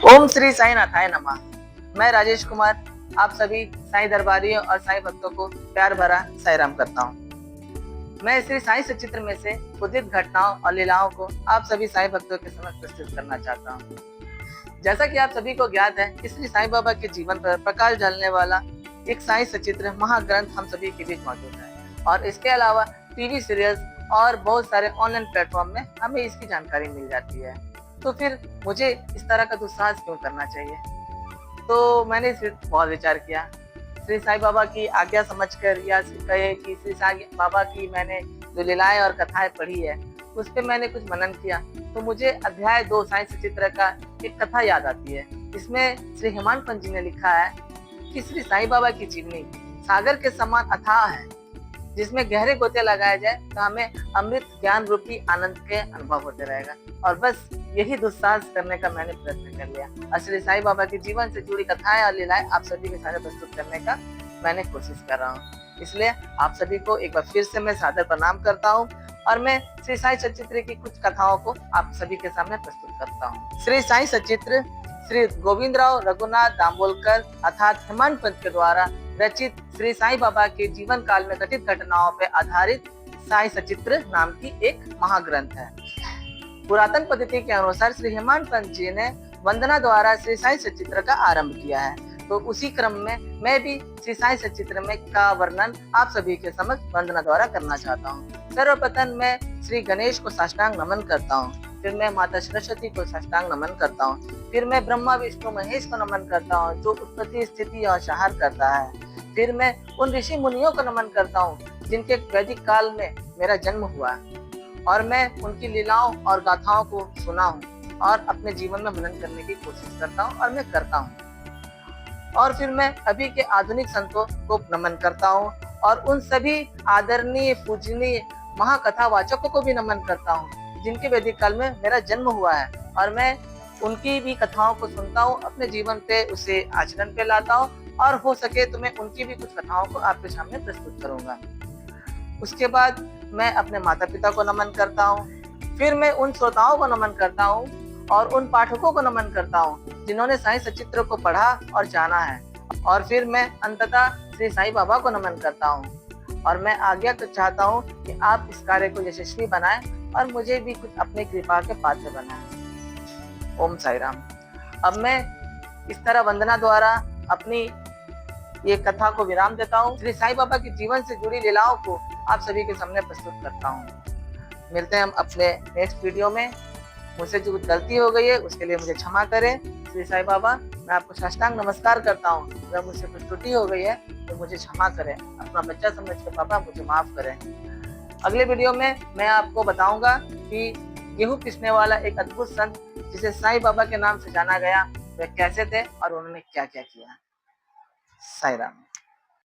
ओम श्री साई नाथाय नमः। मैं राजेश कुमार आप सभी साईं दरबारियों और साईं भक्तों को प्यार भरा साई राम करता हूँ। मैं श्री साईं सचित्र में से उदित घटनाओं और लीलाओं को आप सभी साईं भक्तों के समक्ष प्रस्तुत करना चाहता हूँ। जैसा कि आप सभी को ज्ञात है कि श्री साईं बाबा के जीवन पर प्रकाश डालने वाला एक साईं सचित्र महाग्रंथ हम सभी के बीच मौजूद है और इसके अलावा टीवी सीरियल्स और बहुत सारे ऑनलाइन प्लेटफॉर्म में हमें इसकी जानकारी मिल जाती है। तो फिर मुझे इस तरह का दुस्साहस क्यों करना चाहिए? तो मैंने इस बहुत विचार किया। श्री साईं बाबा की आज्ञा समझकर या कहे कि श्री साईं बाबा की मैंने जो लीलाएं और कथाएं पढ़ी है उस पर मैंने कुछ मनन किया तो मुझे अध्याय 2 साईं सचित्र का एक कथा याद आती है। इसमें श्री हेमांत पंत जी ने लिखा है कि श्री साईं बाबा की जीवनी सागर के समान अथाह है, जिसमें गहरे गोते लगाए जाए तो हमें अमृत ज्ञान रूपी आनंद के अनुभव होते रहेगा। और बस यही दुस्साहस करने का मैंने प्रयत्न कर लिया और श्री साईं बाबा के जीवन से जुड़ी कथाएं और लीलाएं आप सभी के सामने प्रस्तुत करने का मैंने कोशिश कर रहा हूँ। इसलिए आप सभी को एक बार फिर से मैं सादर प्रणाम करता हूँ और मैं श्री साईं सचित्र की कुछ कथाओं को आप सभी के सामने प्रस्तुत करता हूँ। श्री साईं सचित्र श्री गोविंदराव रघुनाथ दामोलकर अर्थात हेमांत पंत के द्वारा रचित श्री साईं बाबा के जीवन काल में घटित घटनाओं पर आधारित साईं सचित्र नाम की एक महाग्रंथ है। पुरातन पद्धति के अनुसार श्री हेमांत पंत जी ने वंदना द्वारा श्री साईं सचित्र का आरंभ किया है, तो उसी क्रम में मैं भी श्री साईं सचित्र में का वर्णन आप सभी के समक्ष वंदना द्वारा करना चाहता हूँ। सर्वप्रथम मैं श्री गणेश को साष्टांग नमन करता हूँ, फिर मैं माता सरस्वती को साष्टांग नमन करता हूँ, फिर मैं ब्रह्मा विष्णु महेश को नमन करता हूँ जो उत्पत्ति स्थिति और संहार करता है, फिर मैं उन ऋषि मुनियों को नमन करता हूँ जिनके वैदिक काल में मेरा जन्म हुआ और मैं उनकी लीलाओं और गाथाओं को सुना हूँ और अपने जीवन में मनन करने की कोशिश करता हूँ और मैं करता हूँ। और फिर मैं अभी के आधुनिक संतों को नमन करता हूँ और उन सभी आदरणीय पूजनीय महाकथा वाचकों को भी नमन करता हूँ जिनके वैदिक काल में मेरा जन्म हुआ है और मैं उनकी भी कथाओं को सुनता हूँ, अपने जीवन पे उसे आचरण पे लाता हूँ और हो सके तो मैं उनकी भी कुछ कथाओं को आपके सामने प्रस्तुत करूंगा। उसके बाद मैं अपने माता पिता को नमन करता हूँ, फिर मैं उन श्रोताओं को नमन करता हूँ और उन पाठकों को नमन करता हूँ जिन्होंने साईं सचित्र को पढ़ा और जाना है, और फिर मैं अंततः श्री साईं बाबा को नमन करता हूँ और मैं आज्ञा चाहता हूँ कि आप इस कार्य को यशस्वी बनाएं और मुझे भी कुछ अपनी कृपा के पात्र बनाएं। ओम साई राम। अब मैं इस तरह वंदना द्वारा अपनी ये कथा को विराम देता हूँ। श्री साईं बाबा के जीवन से जुड़ी लीलाओं को आप सभी के सामने प्रस्तुत करता हूँ। मिलते हैं हम अपने नेक्स्ट वीडियो में। मुझसे जो गलती हो गई है उसके लिए मुझे क्षमा करें। श्री साईं बाबा, मैं आपको साष्टांग नमस्कार करता हूँ। अगर मुझसे कुछ त्रुटि हो गई है तो मुझे क्षमा करें, अपना बच्चा समझ के पापा मुझे माफ करें। अगले वीडियो में मैं आपको बताऊंगा कि गेहूं पिसने वाला एक अद्भुत संत जिसे साईं बाबा के नाम से जाना गया वह कैसे थे और उन्होंने क्या क्या किया। साई राम।